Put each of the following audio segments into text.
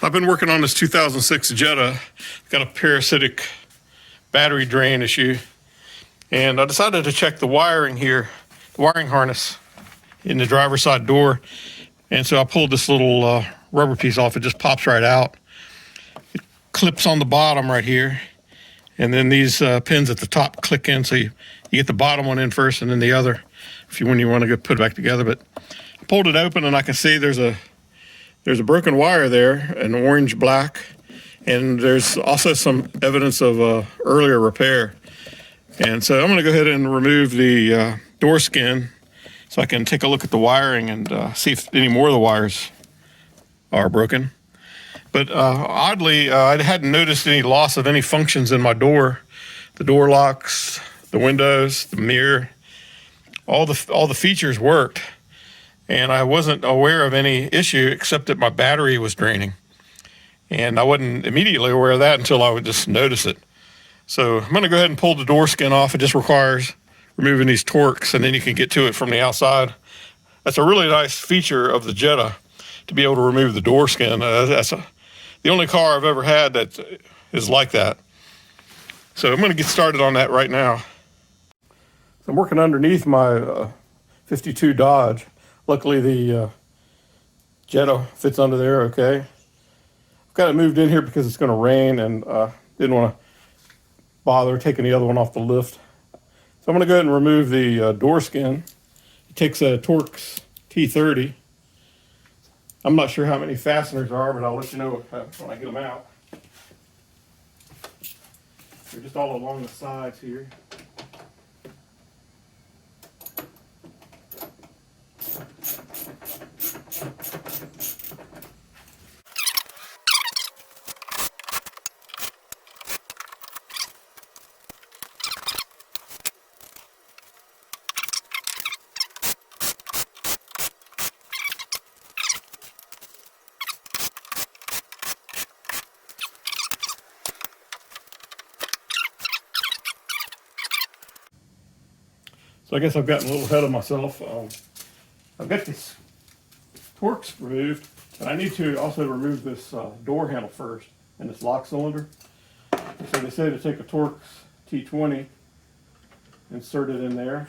I've been working on this 2006 Jetta. Got a parasitic battery drain issue, and I decided to check the wiring here, the wiring harness in the driver's side door. And so I pulled this little rubber piece off. It just pops right out. It clips on the bottom right here, and then these pins at the top click in. So you get the bottom one in first, and then the other when you want to go put it back together. But I pulled it open, and I can see there's a broken wire there, an orange black, and there's also some evidence of earlier repair. And so I'm going to go ahead and remove the door skin so I can take a look at the wiring and see if any more of the wires are broken. But oddly, I hadn't noticed any loss of any functions in my door. The door locks, the windows, the mirror, all the features worked. And I wasn't aware of any issue except that my battery was draining. And I wasn't immediately aware of that until I would just notice it. So I'm going to go ahead and pull the door skin off. It just requires removing these Torx, and then you can get to it from the outside. That's a really nice feature of the Jetta, to be able to remove the door skin. The only car I've ever had that is like that. So I'm going to get started on that right now. So I'm working underneath my 52 Dodge. Luckily, the Jetta fits under there okay. I've got it moved in here because it's going to rain, and didn't want to bother taking the other one off the lift. So I'm going to go ahead and remove the door skin. It takes a Torx T30. I'm not sure how many fasteners there are, but I'll let you know when I get them out. They're just all along the sides here. So I guess I've gotten a little ahead of myself. I've got this Torx removed, but I need to also remove this door handle first and this lock cylinder. So they say to take a Torx T20, insert it in there.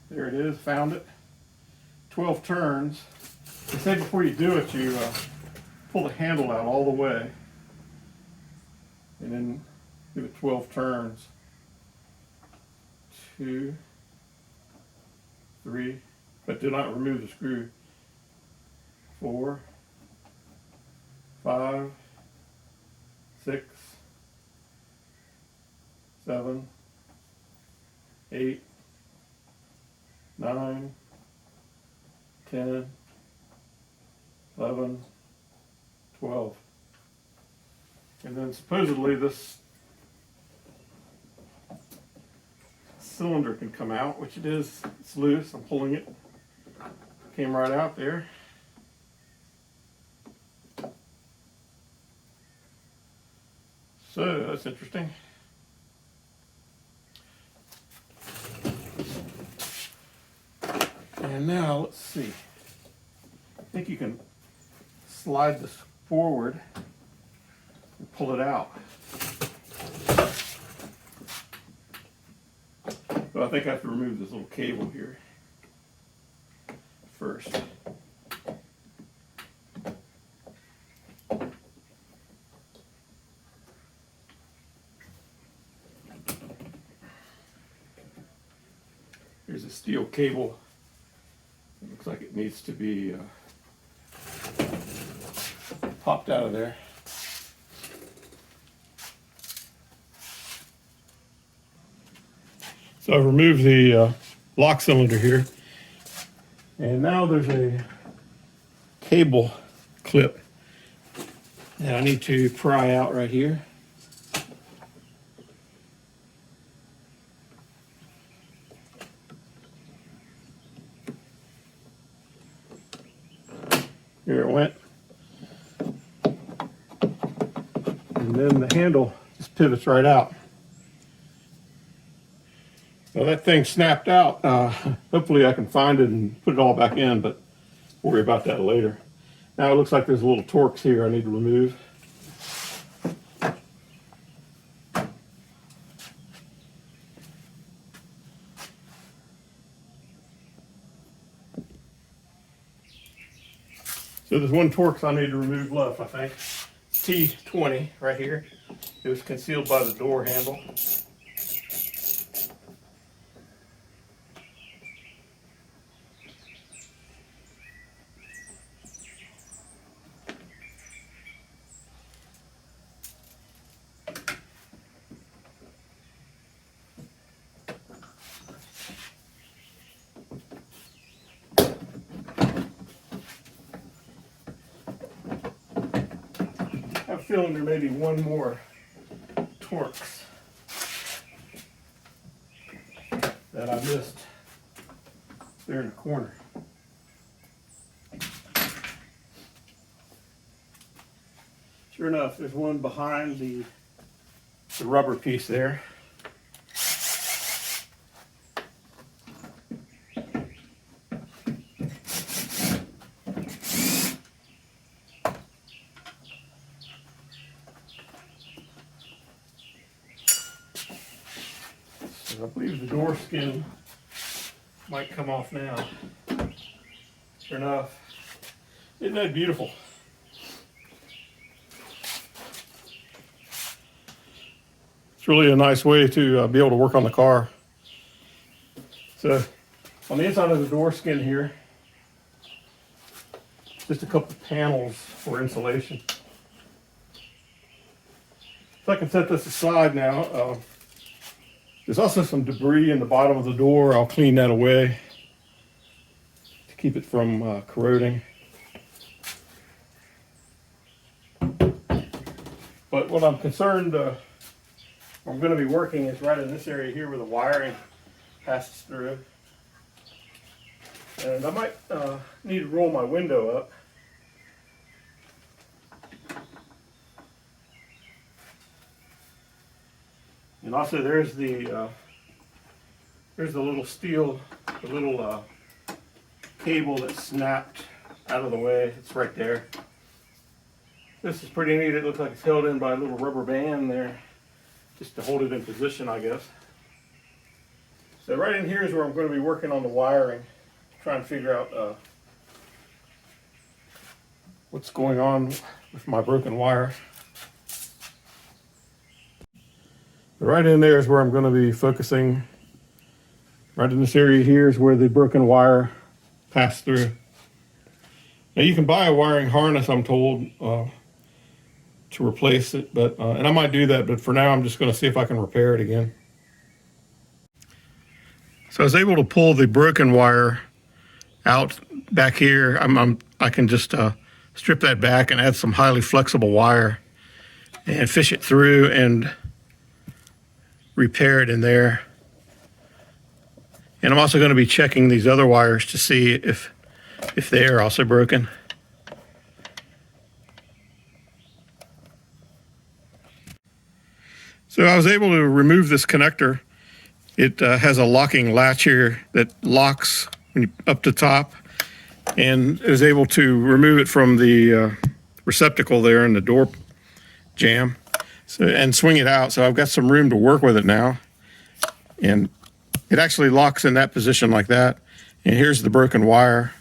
There it is, found it. 12 turns. They say before you do it, you pull the handle out all the way and then give it 12 turns. 2, 3, but do not remove the screw. 4, 5, 6, 7, 8, 9, 10, 11, 12. And then supposedly this cylinder can come out, which it is. It's loose. I'm pulling it. Came right out there. So that's interesting. And now let's see. I think you can slide this forward and pull it out. So I think I have to remove this little cable here first. Here's a steel cable. It looks like it needs to be popped out of there. So I've removed the lock cylinder here, and now there's a cable clip that I need to pry out right here. Here it went. then the handle just pivots right out. Well, that thing snapped out. Hopefully I can find it and put it all back in, but we'll worry about that later. Now it looks like there's little torques here I need to remove. So there's one Torx I need to remove left, I think. T20 right here. It was concealed by the door handle. I have a feeling there may be one more Torx that I missed there in the corner. Sure enough, there's one behind the rubber piece there. I believe the door skin might come off now. Sure enough. Isn't that beautiful? It's really a nice way to be able to work on the car. So on the inside of the door skin here, just a couple panels for insulation. So I can set this aside now. There's also some debris in the bottom of the door. I'll clean that away to keep it from corroding. But what I'm concerned, I'm going to be working is right in this area here where the wiring passes through. And I might need to roll my window up. And also there's the little steel, the little cable that snapped out of the way. It's right there. This is pretty neat. It looks like it's held in by a little rubber band there, just to hold it in position, I guess. So right in here is where I'm going to be working on the wiring, trying to figure out what's going on with my broken wire. Right in there is where I'm going to be focusing. Right in this area here is where the broken wire passed through. Now you can buy a wiring harness, I'm told, to replace it, but and I might do that, but for now I'm just going to see if I can repair it again. So I was able to pull the broken wire out back here. I can just strip that back and add some highly flexible wire and fish it through and repair it in there. And I'm also going to be checking these other wires to see if they are also broken. So I was able to remove this connector. It has a locking latch here that locks when you, up to top, and is able to remove it from the receptacle there in the door jamb. So, and swing it out. So I've got some room to work with it now. And it actually locks in that position like that. And here's the broken wire.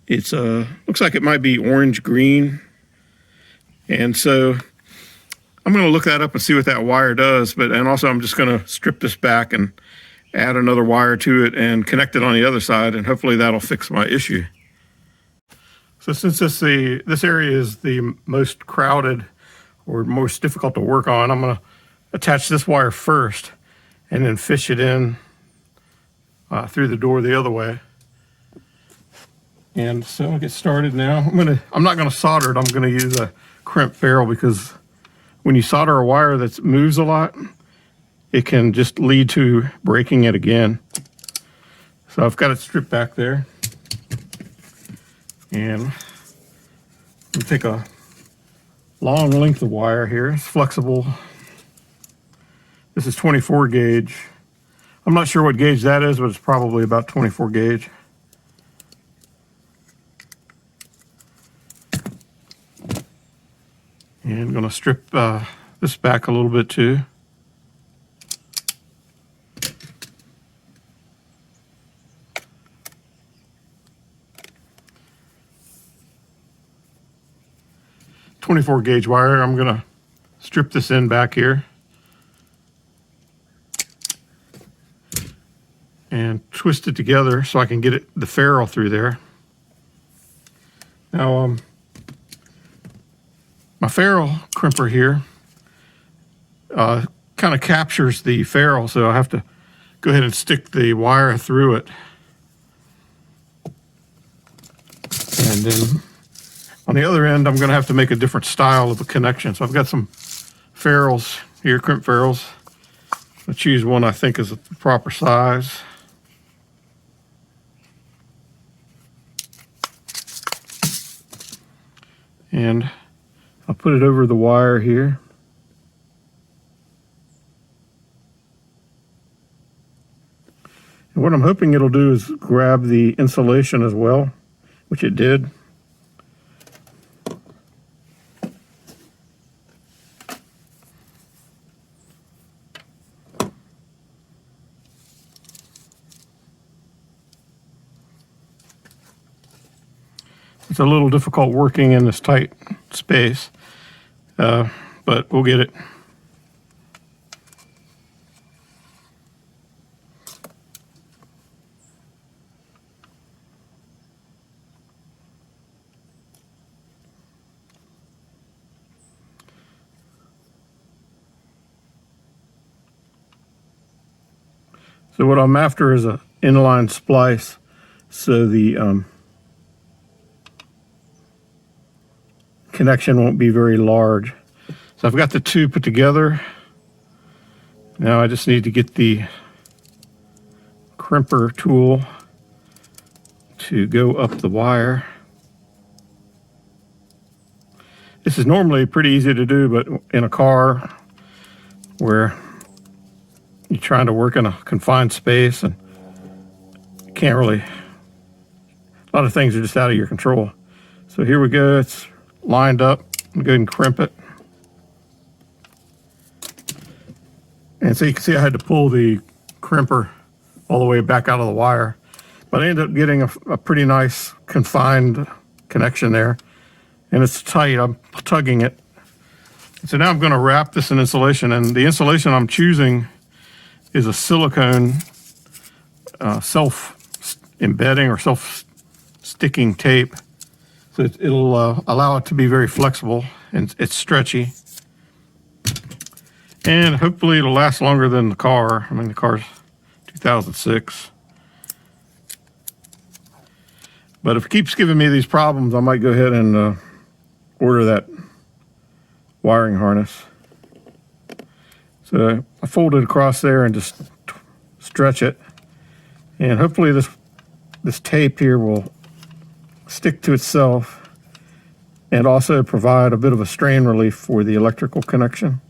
It's looks like it might be orange green. And so I'm going to look that up and see what that wire does. And also I'm just going to strip this back and add another wire to it and connect it on the other side, and hopefully that'll fix my issue. So since this area is the most crowded or most difficult to work on, I'm going to attach this wire first and then fish it in through the door the other way. And so I'll get started now. I'm not going to solder it. I'm going to use a crimp ferrule, because when you solder a wire that moves a lot, it can just lead to breaking it again. So I've got it stripped back there. And I'm going to take a long length of wire here. It's flexible. This is 24 gauge. I'm not sure what gauge that is, but it's probably about 24 gauge. And I'm going to strip this back a little bit too. .24 gauge wire. I'm going to strip this in back here and twist it together so I can get the ferrule through there. Now, my ferrule crimper here kind of captures the ferrule, so I have to go ahead and stick the wire through it. And then on the other end, I'm going to have to make a different style of a connection. So I've got some ferrules here, crimp ferrules. I'll choose one I think is the proper size. And I'll put it over the wire here. And what I'm hoping it'll do is grab the insulation as well, which it did. It's a little difficult working in this tight space, but we'll get it. So what I'm after is an inline splice, so the connection won't be very large. So I've got the two put together. Now I just need to get the crimper tool to go up the wire. This is normally pretty easy to do, but in a car where you're trying to work in a confined space and you can't really, a lot of things are just out of your control. So here we go, it's lined up. I'm going to go ahead and crimp it. And so you can see I had to pull the crimper all the way back out of the wire. But I ended up getting a pretty nice confined connection there. And it's tight, I'm tugging it. So now I'm going to wrap this in insulation, and the insulation I'm choosing is a silicone self-embedding or self-sticking tape. So it'll allow it to be very flexible, and it's stretchy. And hopefully it'll last longer than the car. I mean, the car's 2006. But if it keeps giving me these problems, I might go ahead and order that wiring harness. So I fold it across there and just stretch it. And hopefully this tape here will stick to itself and also provide a bit of a strain relief for the electrical connection.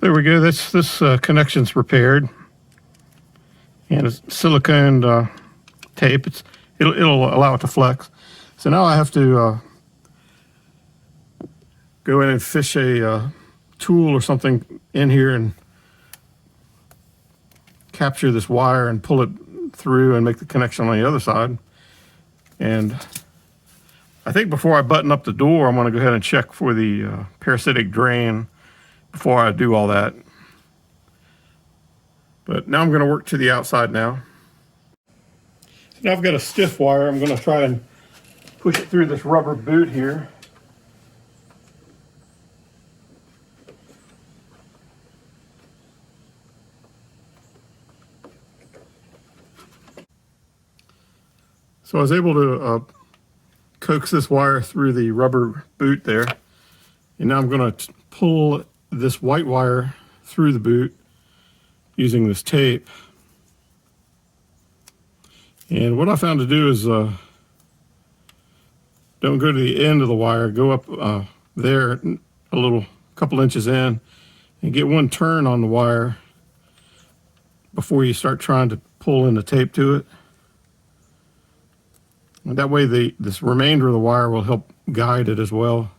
There we go. This connection's repaired, and it's silicone tape. It'll allow it to flex. So now I have to go in and fish a tool or something in here and capture this wire and pull it through and make the connection on the other side. And I think before I button up the door, I'm going to go ahead and check for the parasitic drain before I do all that. But now I'm going to work to the outside now. So now I've got a stiff wire. I'm going to try and push it through this rubber boot here. So I was able to coax this wire through the rubber boot there. And now I'm going to pull this white wire through the boot using this tape. And what I found to do is don't go to the end of the wire, go up there a couple inches in and get one turn on the wire before you start trying to pull in the tape to it. And that way this remainder of the wire will help guide it as well.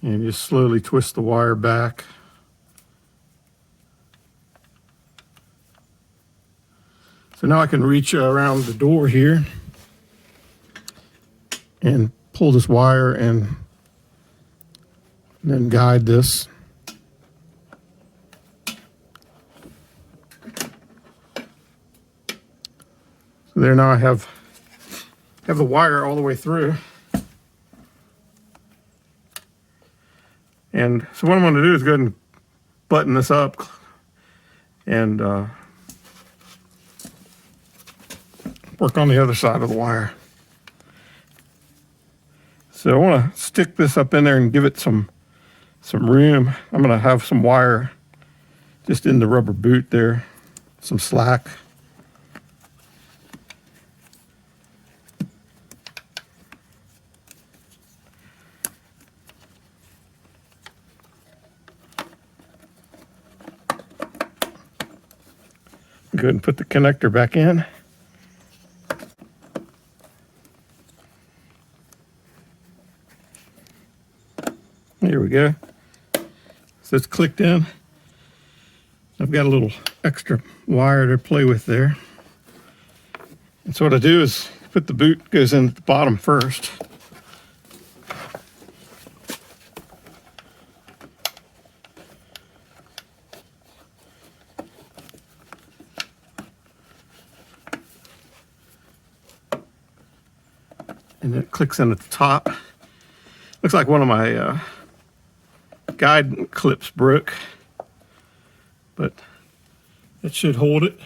And just slowly twist the wire back. So now I can reach around the door here and pull this wire and then guide this. So there, now I have the wire all the way through. And so what I'm going to do is go ahead and button this up and work on the other side of the wire. So I want to stick this up in there and give it some room. I'm going to have some wire just in the rubber boot there, some slack. Go ahead and put the connector back in. Here we go. So it's clicked in. I've got a little extra wire to play with there. And so what I do is put the boot goes in at the bottom first. And it clicks in at the top. Looks like one of my guide clips broke, but it should hold it.